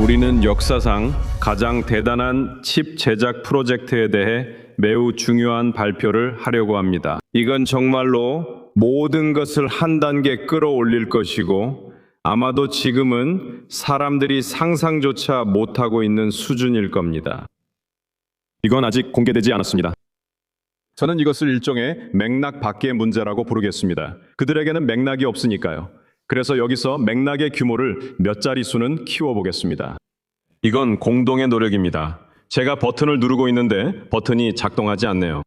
우리는 역사상 가장 대단한 칩 제작 프로젝트에 대해 매우 중요한 발표를 하려고 합니다. 이건 정말로 모든 것을 한 단계 끌어올릴 것이고 아마도 지금은 사람들이 상상조차 못하고 있는 수준일 겁니다. 이건 아직 공개되지 않았습니다. 저는 이것을 일종의 맥락 밖의 문제라고 부르겠습니다. 그들에게는 맥락이 없으니까요. 그래서 여기서 맥락의 규모를 몇 자릿수는 키워보겠습니다. 이건 공동의 노력입니다. 제가 버튼을 누르고 있는데 버튼이 작동하지 않네요.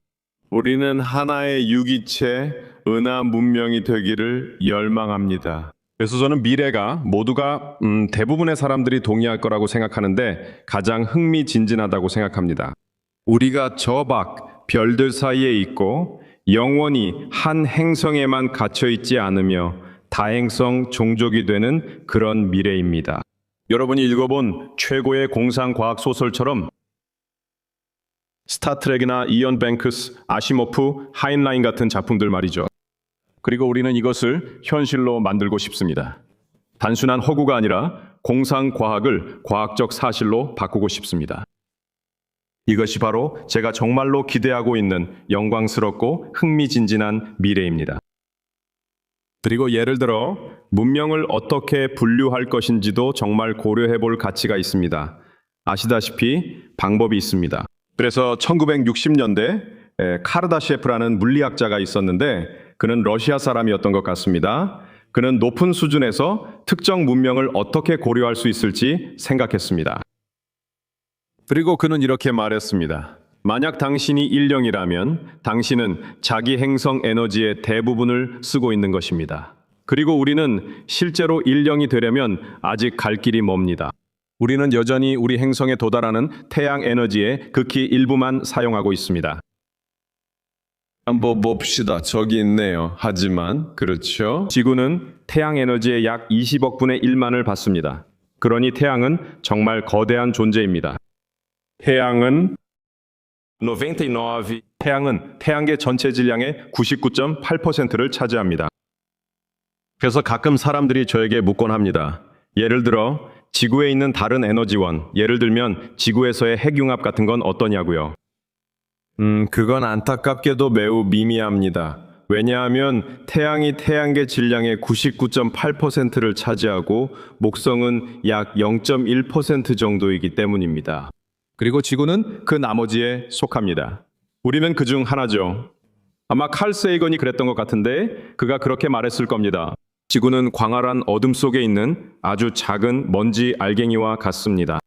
우리는 하나의 유기체, 은하 문명이 되기를 열망합니다. 그래서 저는 미래가 모두가 대부분의 사람들이 동의할 거라고 생각하는데 가장 흥미진진하다고 생각합니다. 우리가 저 밖 별들 사이에 있고 영원히 한 행성에만 갇혀 있지 않으며 다행성 종족이 되는 그런 미래입니다. 여러분이 읽어본 최고의 공상과학 소설처럼 스타트rek이나 이언 뱅크스, 아시모프, 하인라인 같은 작품들 말이죠. 그리고 우리는 이것을 현실로 만들고 싶습니다. 단순한 허구가 아니라 공상과학을 과학적 사실로 바꾸고 싶습니다. 이것이 바로 제가 정말로 기대하고 있는 영광스럽고 흥미진진한 미래입니다. 그리고 예를 들어 문명을 어떻게 분류할 것인지도 정말 고려해 볼 가치가 있습니다. 아시다시피 방법이 있습니다. 그래서 1960년대 카르다셰프라는 물리학자가 있었는데 그는 러시아 사람이었던 것 같습니다. 그는 높은 수준에서 특정 문명을 어떻게 고려할 수 있을지 생각했습니다. 그리고 그는 이렇게 말했습니다. 만약 당신이 일령이라면 당신은 자기 행성 에너지의 대부분을 쓰고 있는 것입니다. 그리고 우리는 실제로 일령이 되려면 아직 갈 길이 멉니다. 우리는 여전히 우리 행성에 도달하는 태양 에너지의 극히 일부만 사용하고 있습니다. 한번 봅시다. 저기 있네요. 하지만 그렇죠. 지구는 태양 에너지의 약 20억 분의 1만을 받습니다. 그러니 태양은 정말 거대한 존재입니다. 태양은 태양계 전체 질량의 99.8%를 차지합니다. 그래서 가끔 사람들이 저에게 묻곤 합니다. 예를 들어 지구에 있는 다른 에너지원, 예를 들면 지구에서의 핵융합 같은 건 어떠냐고요? 그건 안타깝게도 매우 미미합니다. 왜냐하면 태양이 태양계 질량의 99.8%를 차지하고 목성은 약 0.1% 정도이기 때문입니다. 그리고 지구는 그 나머지에 속합니다. 우리는 그중 하나죠. 아마 칼 세이건이 그랬던 것 같은데 그가 그렇게 말했을 겁니다. 지구는 광활한 어둠 속에 있는 아주 작은 먼지 알갱이와 같습니다.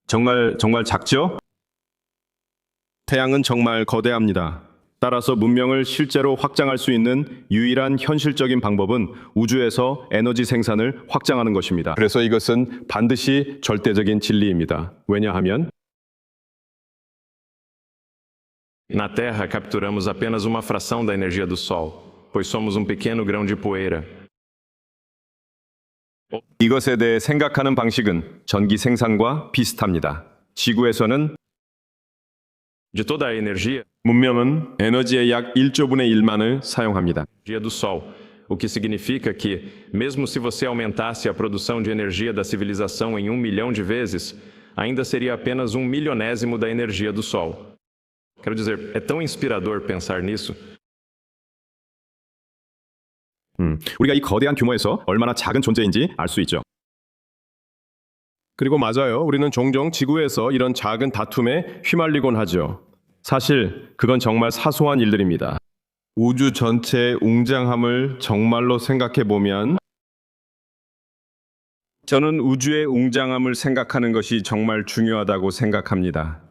정말 작죠? 태양은 정말 거대합니다. 따라서 문명을 실제로 확장할 수 있는 유일한 현실적인 방법은 우주에서 에너지 생산을 확장하는 것입니다. 그래서 이것은 반드시 절대적인 진리입니다. 왜냐하면 Na Terra, capturamos apenas uma fração da energia do Sol, pois somos pequeno grão de poeira. 이것에 대해 생각하는 방식은 전기 생산과 비슷합니다. 지구에서는 De toda a energia 문명은 에너지의 약 1조분의 1만을 사용합니다. do Sol, o que significa que, mesmo se você aumentasse a produção de energia da civilização em 1 milhão de vezes, ainda seria apenas 1 milionésimo da energia do Sol. Quero dizer, é tão inspirador pensar nisso. 우리가 이 거대한 규모에서 얼마나 작은 존재인지 알 수 있죠. 그리고 맞아요. 우리는 종종 지구에서 이런 작은 다툼에 휘말리곤 하죠. 사실 그건 정말 사소한 일들입니다. 우주 전체의 웅장함을 정말로 생각해 보면 저는 우주의 웅장함을 생각하는 것이 정말 중요하다고 생각합니다.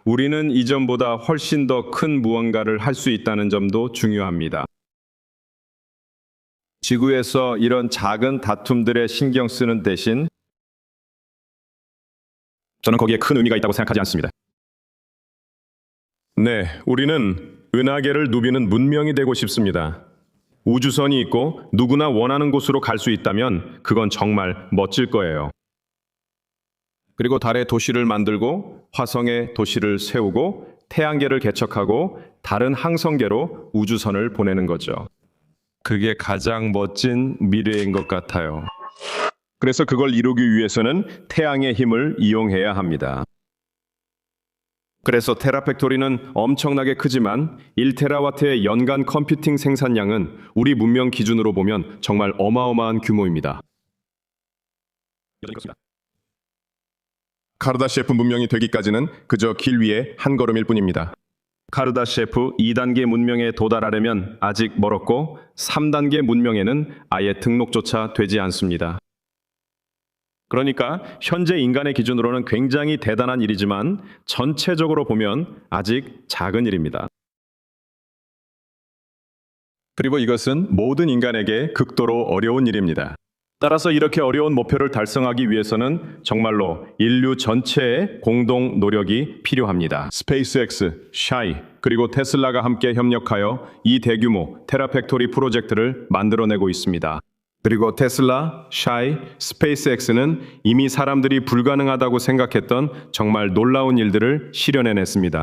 우리는 이전보다 훨씬 더 큰 무언가를 할 수 있다는 점도 중요합니다. 지구에서 이런 작은 다툼들에 신경 쓰는 대신 저는 거기에 큰 의미가 있다고 생각하지 않습니다. 네, 우리는 은하계를 누비는 문명이 되고 싶습니다. 우주선이 있고 누구나 원하는 곳으로 갈 수 있다면 그건 정말 멋질 거예요. 그리고 달에 도시를 만들고 화성에 도시를 세우고 태양계를 개척하고 다른 항성계로 우주선을 보내는 거죠. 그게 가장 멋진 미래인 것 같아요. 그래서 그걸 이루기 위해서는 태양의 힘을 이용해야 합니다. 그래서 테라팩토리는 엄청나게 크지만 1테라와트의 연간 컴퓨팅 생산량은 우리 문명 기준으로 보면 정말 어마어마한 규모입니다. 카르다셰프 문명이 되기까지는 그저 길 위에 한 걸음일 뿐입니다. 카르다셰프 2단계 문명에 도달하려면 아직 멀었고 3단계 문명에는 아예 등록조차 되지 않습니다. 그러니까 현재 인간의 기준으로는 굉장히 대단한 일이지만 전체적으로 보면 아직 작은 일입니다. 그리고 이것은 모든 인간에게 극도로 어려운 일입니다. 따라서 이렇게 어려운 목표를 달성하기 위해서는 정말로 인류 전체의 공동 노력이 필요합니다. 스페이스X, 샤이, 그리고 테슬라가 함께 협력하여 이 대규모 테라팩토리 프로젝트를 만들어내고 있습니다. 그리고 테슬라, 샤이, 스페이스X는 이미 사람들이 불가능하다고 생각했던 정말 놀라운 일들을 실현해냈습니다.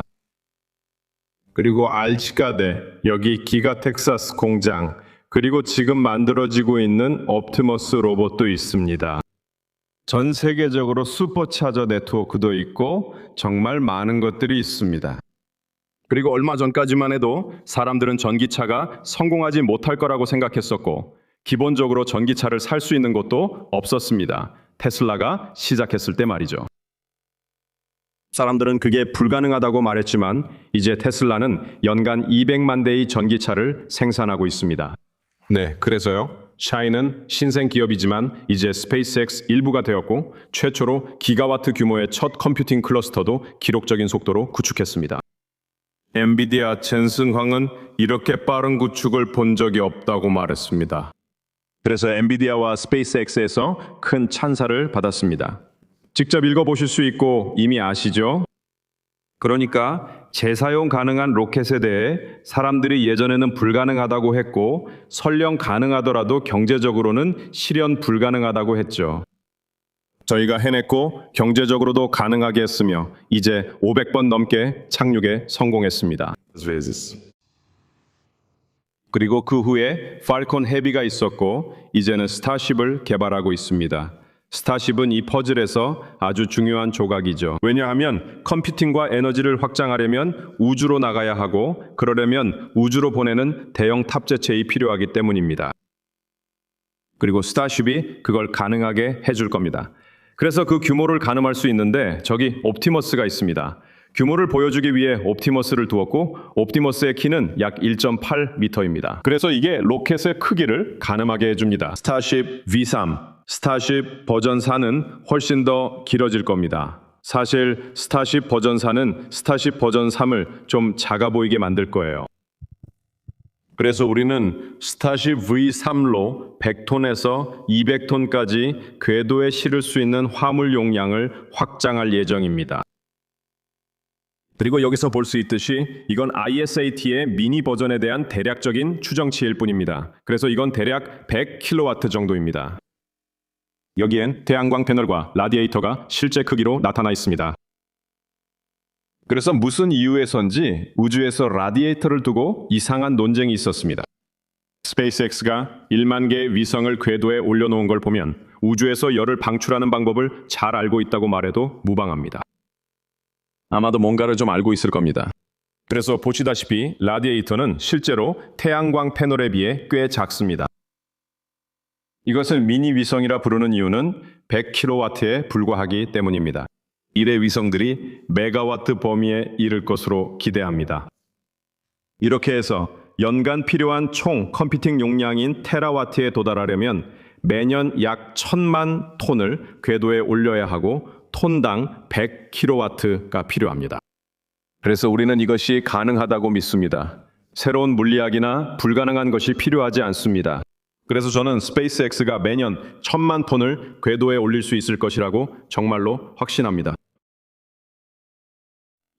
그리고 알치카데, 여기 기가 텍사스 공장, 그리고 지금 만들어지고 있는 옵티머스 로봇도 있습니다. 전 세계적으로 슈퍼차저 네트워크도 있고 정말 많은 것들이 있습니다. 그리고 얼마 전까지만 해도 사람들은 전기차가 성공하지 못할 거라고 생각했었고 기본적으로 전기차를 살 수 있는 곳도 없었습니다. 테슬라가 시작했을 때 말이죠. 사람들은 그게 불가능하다고 말했지만 이제 테슬라는 연간 200만 대의 전기차를 생산하고 있습니다. 네, 그래서요. 샤이는 신생 기업이지만 이제 스페이스X 일부가 되었고 최초로 기가와트 규모의 첫 컴퓨팅 클러스터도 기록적인 속도로 구축했습니다. 엔비디아 젠슨 황은 이렇게 빠른 구축을 본 적이 없다고 말했습니다. 그래서 엔비디아와 스페이스X에서 큰 찬사를 받았습니다. 직접 읽어보실 수 있고 이미 아시죠? 그러니까 재사용 가능한 로켓에 대해 사람들이 예전에는 불가능하다고 했고 설령 가능하더라도 경제적으로는 실현 불가능하다고 했죠. 저희가 해냈고 경제적으로도 가능하게 했으며 이제 500번 넘게 착륙에 성공했습니다. Às vezes. 그리고 그 후에 팔콘 헤비가 있었고 이제는 스타쉽을 개발하고 있습니다. 스타쉽은 이 퍼즐에서 아주 중요한 조각이죠. 왜냐하면 컴퓨팅과 에너지를 확장하려면 우주로 나가야 하고 그러려면 우주로 보내는 대형 탑재체이 필요하기 때문입니다. 그리고 스타쉽이 그걸 가능하게 해줄 겁니다. 그래서 그 규모를 가늠할 수 있는데 저기 옵티머스가 있습니다. 규모를 보여주기 위해 옵티머스를 두었고 옵티머스의 키는 약 1.8m입니다. 그래서 이게 로켓의 크기를 가늠하게 해줍니다. 스타쉽 V3, 스타쉽 버전 4는 훨씬 더 길어질 겁니다. 사실 스타쉽 버전 4는 스타쉽 버전 3을 좀 작아 보이게 만들 거예요. 그래서 우리는 스타쉽 V3로 100톤에서 200톤까지 궤도에 실을 수 있는 화물 용량을 확장할 예정입니다. 그리고 여기서 볼 수 있듯이 이건 ISAT의 미니 버전에 대한 대략적인 추정치일 뿐입니다. 그래서 이건 대략 100kW 정도입니다. 여기엔 태양광 패널과 라디에이터가 실제 크기로 나타나 있습니다. 그래서 무슨 이유에선지 우주에서 라디에이터를 두고 이상한 논쟁이 있었습니다. 스페이스X가 1만 개의 위성을 궤도에 올려놓은 걸 보면 우주에서 열을 방출하는 방법을 잘 알고 있다고 말해도 무방합니다. 아마도 뭔가를 좀 알고 있을 겁니다. 그래서 보시다시피 라디에이터는 실제로 태양광 패널에 비해 꽤 작습니다. 이것을 미니 위성이라 부르는 이유는 100kW에 불과하기 때문입니다. 일의 위성들이 메가와트 범위에 이를 것으로 기대합니다. 이렇게 해서 연간 필요한 총 컴퓨팅 용량인 테라와트에 도달하려면 매년 약 1000만 톤을 궤도에 올려야 하고 톤당 100kW가 필요합니다. 그래서 우리는 이것이 가능하다고 믿습니다. 새로운 물리학이나 불가능한 것이 필요하지 않습니다. 그래서 저는 스페이스X가 매년 1000만 톤을 궤도에 올릴 수 있을 것이라고 정말로 확신합니다.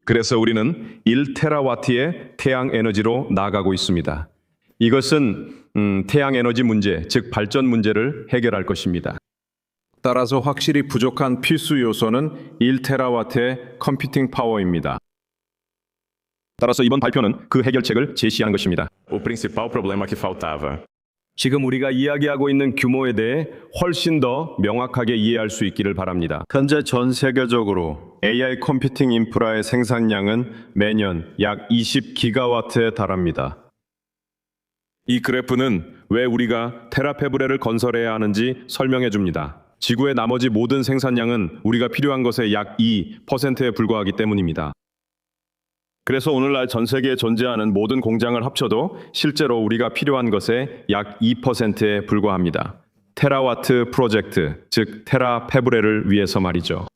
그래서 우리는 1테라와트의 태양 에너지로 나아가고 있습니다. 이것은 태양 에너지 문제, 즉 발전 문제를 해결할 것입니다. 따라서 확실히 부족한 필수 요소는 1테라와트의 컴퓨팅 파워입니다. 따라서 이번 발표는 그 해결책을 제시하는 것입니다. O principal problema que faltava. 지금 우리가 이야기하고 있는 규모에 대해 훨씬 더 명확하게 이해할 수 있기를 바랍니다. 현재 전 세계적으로 AI 컴퓨팅 인프라의 생산량은 매년 약 20기가와트에 달합니다. 이 그래프는 왜 우리가 테라페브레를 건설해야 하는지 설명해 줍니다. 지구의 나머지 모든 생산량은 우리가 필요한 것의 약 2%에 불과하기 때문입니다. 그래서 오늘날 전 세계에 존재하는 모든 공장을 합쳐도 실제로 우리가 필요한 것의 약 2%에 불과합니다. 테라와트 프로젝트, 즉 테라페브레를 위해서 말이죠.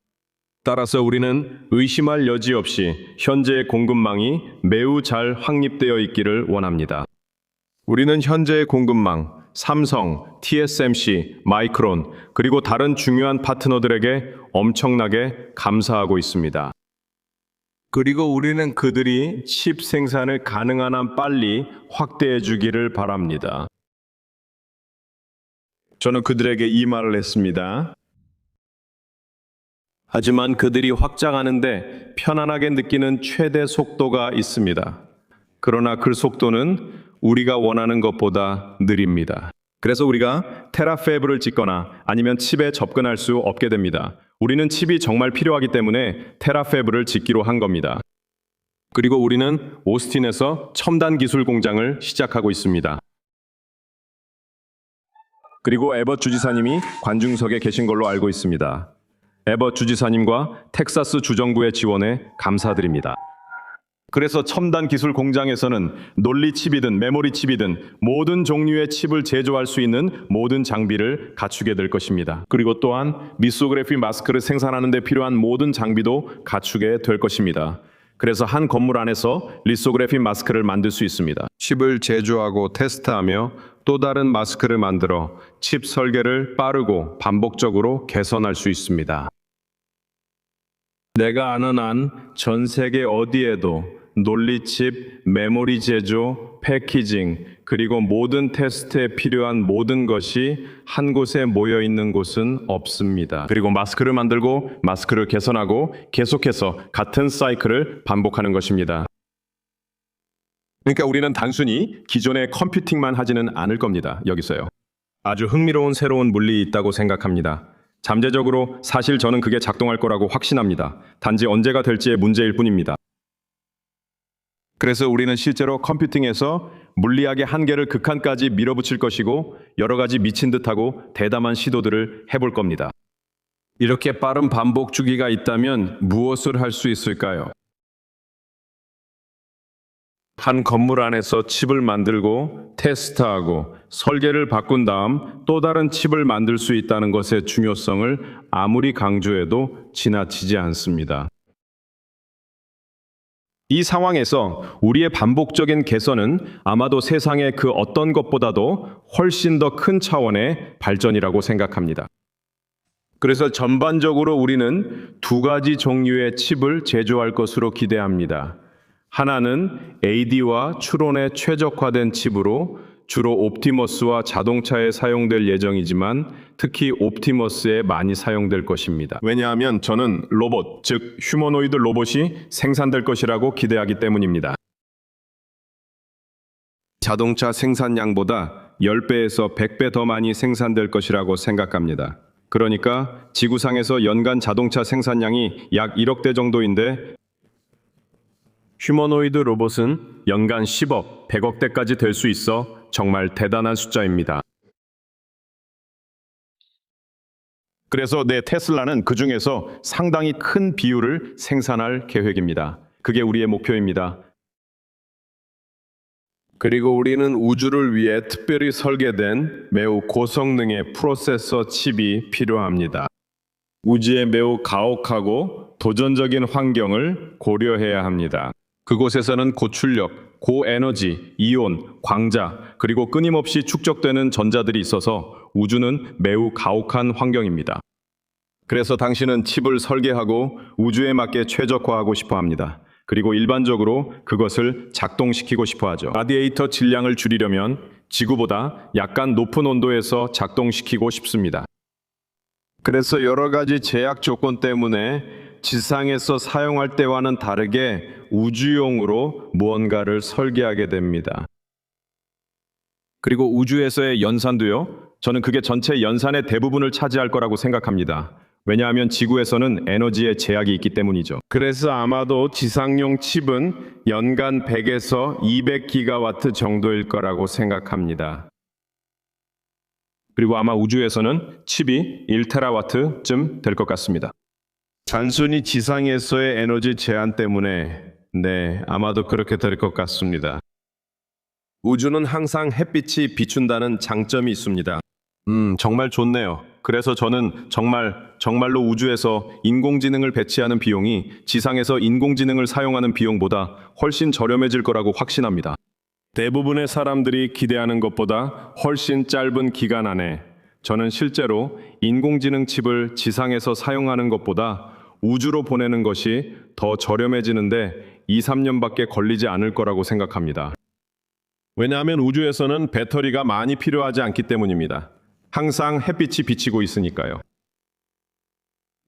따라서 우리는 의심할 여지 없이 현재의 공급망이 매우 잘 확립되어 있기를 원합니다. 우리는 현재의 공급망, 삼성, TSMC, 마이크론, 그리고 다른 중요한 파트너들에게 엄청나게 감사하고 있습니다. 그리고 우리는 그들이 칩 생산을 가능한 한 빨리 확대해 주기를 바랍니다. 저는 그들에게 이 말을 했습니다. 하지만 그들이 확장하는데 편안하게 느끼는 최대 속도가 있습니다. 그러나 그 속도는 우리가 원하는 것보다 느립니다. 그래서 우리가 테라페브를 짓거나 아니면 칩에 접근할 수 없게 됩니다. 우리는 칩이 정말 필요하기 때문에 테라페브를 짓기로 한 겁니다. 그리고 우리는 오스틴에서 첨단 기술 공장을 시작하고 있습니다. 그리고 에벗 주지사님이 관중석에 계신 걸로 알고 있습니다. 에벗 주지사님과 텍사스 주정부의 지원에 감사드립니다. 그래서 첨단 기술 공장에서는 논리 칩이든 메모리 칩이든 모든 종류의 칩을 제조할 수 있는 모든 장비를 갖추게 될 것입니다. 그리고 또한 리소그래피 마스크를 생산하는 데 필요한 모든 장비도 갖추게 될 것입니다. 그래서 한 건물 안에서 리소그래피 마스크를 만들 수 있습니다. 칩을 제조하고 테스트하며 또 다른 마스크를 만들어 칩 설계를 빠르고 반복적으로 개선할 수 있습니다. 내가 아는 한 전 세계 어디에도 논리칩, 메모리 제조, 패키징, 그리고 모든 테스트에 필요한 모든 것이 한 곳에 모여 있는 곳은 없습니다. 그리고 마스크를 만들고 마스크를 개선하고 계속해서 같은 사이클을 반복하는 것입니다. 그러니까 우리는 단순히 기존의 컴퓨팅만 하지는 않을 겁니다. 여기서요. 아주 흥미로운 새로운 물리 있다고 생각합니다. 잠재적으로 사실 저는 그게 작동할 거라고 확신합니다. 단지 언제가 될지의 문제일 뿐입니다. 그래서 우리는 실제로 컴퓨팅에서 물리학의 한계를 극한까지 밀어붙일 것이고 여러 가지 미친 듯하고 대담한 시도들을 해볼 겁니다. 이렇게 빠른 반복 주기가 있다면 무엇을 할 수 있을까요? 한 건물 안에서 칩을 만들고 테스트하고 설계를 바꾼 다음 또 다른 칩을 만들 수 있다는 것의 중요성을 아무리 강조해도 지나치지 않습니다. 이 상황에서 우리의 반복적인 개선은 아마도 세상의 그 어떤 것보다도 훨씬 더 큰 차원의 발전이라고 생각합니다. 그래서 전반적으로 우리는 두 가지 종류의 칩을 제조할 것으로 기대합니다. 하나는 AD와 추론에 최적화된 칩으로 주로 옵티머스와 자동차에 사용될 예정이지만 특히 옵티머스에 많이 사용될 것입니다. 왜냐하면 저는 로봇, 즉 휴머노이드 로봇이 생산될 것이라고 기대하기 때문입니다. 자동차 생산량보다 10배에서 100배 더 많이 생산될 것이라고 생각합니다. 그러니까 지구상에서 연간 자동차 생산량이 약 1억 대 정도인데 휴머노이드 로봇은 연간 10억, 100억 대까지 될 수 있어 정말 대단한 숫자입니다. 그래서 내 테슬라는 그 중에서 상당히 큰 비율을 생산할 계획입니다. 그게 우리의 목표입니다. 그리고 우리는 우주를 위해 특별히 설계된 매우 고성능의 프로세서 칩이 필요합니다. 우주의 매우 가혹하고 도전적인 환경을 고려해야 합니다. 그곳에서는 고출력, 고에너지, 이온, 광자, 그리고 끊임없이 축적되는 전자들이 있어서 우주는 매우 가혹한 환경입니다. 그래서 당신은 칩을 설계하고 우주에 맞게 최적화하고 싶어 합니다. 그리고 일반적으로 그것을 작동시키고 싶어 하죠. 라디에이터 질량을 줄이려면 지구보다 약간 높은 온도에서 작동시키고 싶습니다. 그래서 여러 가지 제약 조건 때문에 지상에서 사용할 때와는 다르게 우주용으로 무언가를 설계하게 됩니다. 그리고 우주에서의 연산도요. 저는 그게 전체 연산의 대부분을 차지할 거라고 생각합니다. 왜냐하면 지구에서는 에너지에 제약이 있기 때문이죠. 그래서 아마도 지상용 칩은 연간 100에서 200기가와트 정도일 거라고 생각합니다. 그리고 아마 우주에서는 칩이 1테라와트쯤 될 것 같습니다. 단순히 지상에서의 에너지 제한 때문에 아마도 그렇게 될 것 같습니다. 우주는 항상 햇빛이 비춘다는 장점이 있습니다. 정말 좋네요. 그래서 저는 정말로 우주에서 인공지능을 배치하는 비용이 지상에서 인공지능을 사용하는 비용보다 훨씬 저렴해질 거라고 확신합니다. 대부분의 사람들이 기대하는 것보다 훨씬 짧은 기간 안에 저는 실제로 인공지능 칩을 지상에서 사용하는 것보다 우주로 보내는 것이 더 저렴해지는데 2, 3년밖에 걸리지 않을 거라고 생각합니다. 왜냐하면 우주에서는 배터리가 많이 필요하지 않기 때문입니다. 항상 햇빛이 비치고 있으니까요.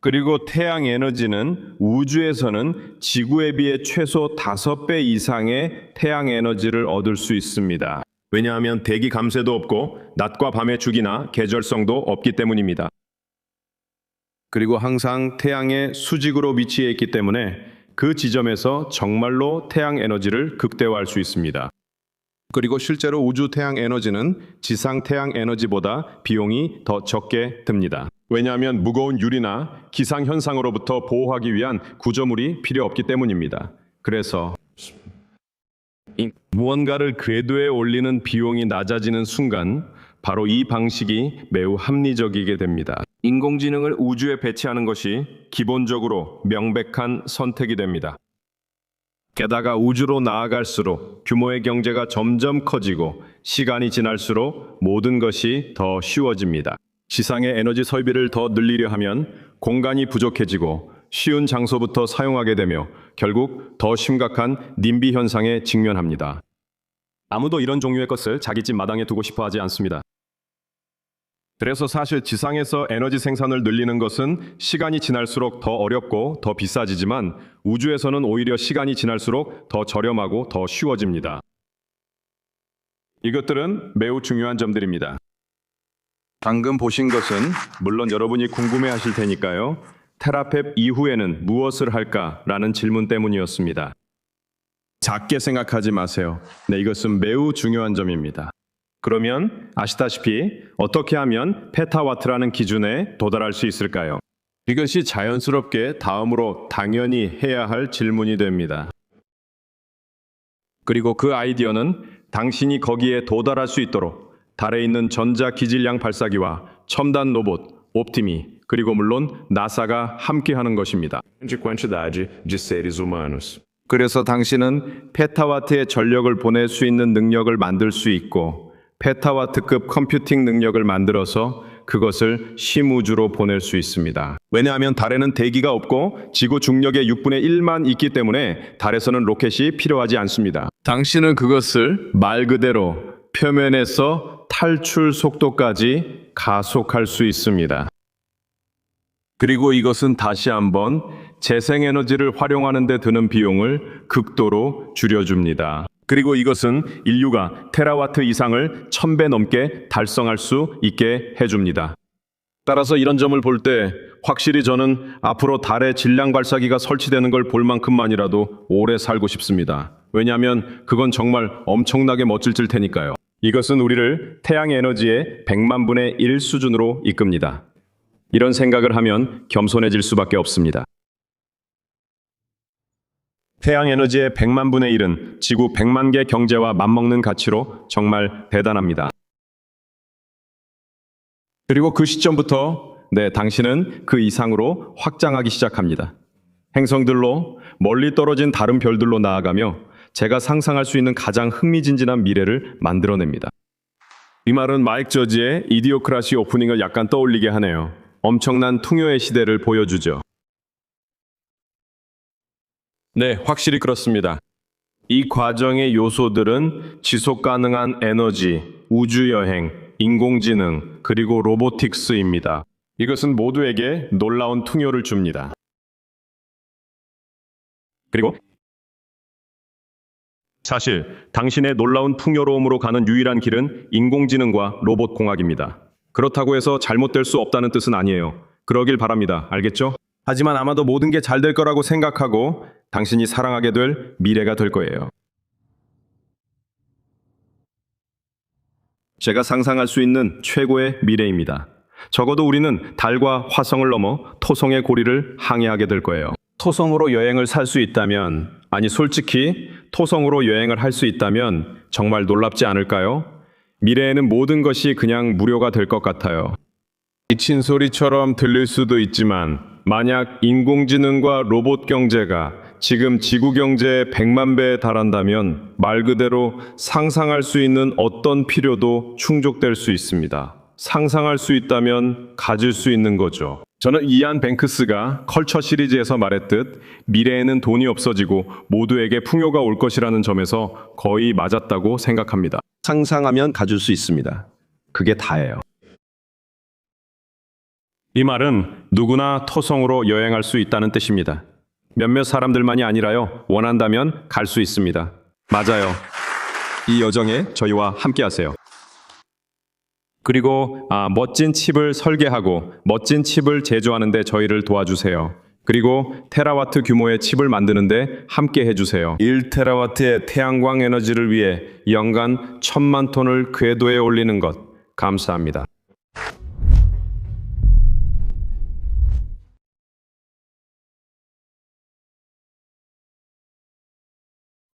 그리고 태양 에너지는 우주에서는 지구에 비해 최소 5배 이상의 태양 에너지를 얻을 수 있습니다. 왜냐하면 대기 감쇄도 없고 낮과 밤의 주기나 계절성도 없기 때문입니다. 그리고 항상 태양의 수직으로 위치해 있기 때문에 그 지점에서 정말로 태양 에너지를 극대화할 수 있습니다. 그리고 실제로 우주 태양 에너지는 지상 태양 에너지보다 비용이 더 적게 듭니다. 왜냐하면 무거운 유리나 기상 현상으로부터 보호하기 위한 구조물이 필요 없기 때문입니다. 그래서 무언가를 궤도에 올리는 비용이 낮아지는 순간 바로 이 방식이 매우 합리적이게 됩니다. 인공지능을 우주에 배치하는 것이 기본적으로 명백한 선택이 됩니다. 게다가 우주로 나아갈수록 규모의 경제가 점점 커지고 시간이 지날수록 모든 것이 더 쉬워집니다. 지상의 에너지 설비를 더 늘리려 하면 공간이 부족해지고 쉬운 장소부터 사용하게 되며 결국 더 심각한 님비 현상에 직면합니다. 아무도 이런 종류의 것을 자기 집 마당에 두고 싶어 하지 않습니다. 그래서 사실 지상에서 에너지 생산을 늘리는 것은 시간이 지날수록 더 어렵고 더 비싸지지만 우주에서는 오히려 시간이 지날수록 더 저렴하고 더 쉬워집니다. 이것들은 매우 중요한 점들입니다. 방금 보신 것은 물론 여러분이 궁금해하실 테니까요. 테라펩 이후에는 무엇을 할까라는 질문 때문이었습니다. 작게 생각하지 마세요. 이것은 매우 중요한 점입니다. 그러면 아시다시피 어떻게 하면 페타와트라는 기준에 도달할 수 있을까요? 이것이 자연스럽게 다음으로 당연히 해야 할 질문이 됩니다. 그리고 그 아이디어는 당신이 거기에 도달할 수 있도록 달에 있는 전자기질량 발사기와 첨단 로봇, 옵티미, 그리고 물론 나사가 함께하는 것입니다. de quantidade de seres humanos. 그래서 당신은 페타와트의 전력을 보낼 수 있는 능력을 만들 수 있고 페타와트급 컴퓨팅 능력을 만들어서 그것을 심우주로 보낼 수 있습니다. 왜냐하면 달에는 대기가 없고 지구 중력의 6분의 1만 있기 때문에 달에서는 로켓이 필요하지 않습니다. 당신은 그것을 말 그대로 표면에서 탈출 속도까지 가속할 수 있습니다. 그리고 이것은 다시 한번 재생에너지를 활용하는 데 드는 비용을 극도로 줄여줍니다. 그리고 이것은 인류가 테라와트 이상을 1000배 넘게 달성할 수 있게 해줍니다. 따라서 이런 점을 볼 때 확실히 저는 앞으로 달에 질량 발사기가 설치되는 걸 볼 만큼만이라도 오래 살고 싶습니다. 왜냐하면 그건 정말 엄청나게 멋질 테니까요. 이것은 우리를 태양 에너지의 100만 분의 1 수준으로 이끕니다. 이런 생각을 하면 겸손해질 수밖에 없습니다. 태양 에너지의 100만 분의 1은 지구 100만 개 경제와 맞먹는 가치로 정말 대단합니다. 그리고 그 시점부터 당신은 그 이상으로 확장하기 시작합니다. 행성들로 멀리 떨어진 다른 별들로 나아가며 제가 상상할 수 있는 가장 흥미진진한 미래를 만들어냅니다. 이 말은 마이크 저지의 이디오크라시 오프닝을 약간 떠올리게 하네요. 엄청난 풍요의 시대를 보여주죠. 네, 확실히 그렇습니다. 이 과정의 요소들은 지속 가능한 에너지, 우주여행, 인공지능, 그리고 로보틱스입니다. 이것은 모두에게 놀라운 풍요를 줍니다. 그리고 사실 당신의 놀라운 풍요로움으로 가는 유일한 길은 인공지능과 로봇 공학입니다. 그렇다고 해서 잘못될 수 없다는 뜻은 아니에요. 그러길 바랍니다. 알겠죠? 하지만 아마도 모든 게 잘 될 거라고 생각하고 당신이 사랑하게 될 미래가 될 거예요. 제가 상상할 수 있는 최고의 미래입니다. 적어도 우리는 달과 화성을 넘어 토성의 고리를 항해하게 될 거예요. 토성으로 여행을 살 수 있다면, 아니 솔직히 토성으로 여행을 할 수 있다면 정말 놀랍지 않을까요? 미래에는 모든 것이 그냥 무료가 될 것 같아요. 미친 소리처럼 들릴 수도 있지만 만약 인공지능과 로봇 경제가 지금 지구 경제의 100만 배에 달한다면 말 그대로 상상할 수 있는 어떤 필요도 충족될 수 있습니다. 상상할 수 있다면 가질 수 있는 거죠. 저는 이안 뱅크스가 컬처 시리즈에서 말했듯 미래에는 돈이 없어지고 모두에게 풍요가 올 것이라는 점에서 거의 맞았다고 생각합니다. 상상하면 가질 수 있습니다. 그게 다예요. 이 말은 누구나 토성으로 여행할 수 있다는 뜻입니다. 몇몇 사람들만이 아니라요. 원한다면 갈 수 있습니다. 맞아요. 이 여정에 저희와 함께하세요. 그리고 멋진 칩을 설계하고 멋진 칩을 제조하는 데 저희를 도와주세요. 그리고 테라와트 규모의 칩을 만드는 데 함께 해주세요. 1테라와트의 태양광 에너지를 위해 연간 1,000만 톤을 궤도에 올리는 것 감사합니다.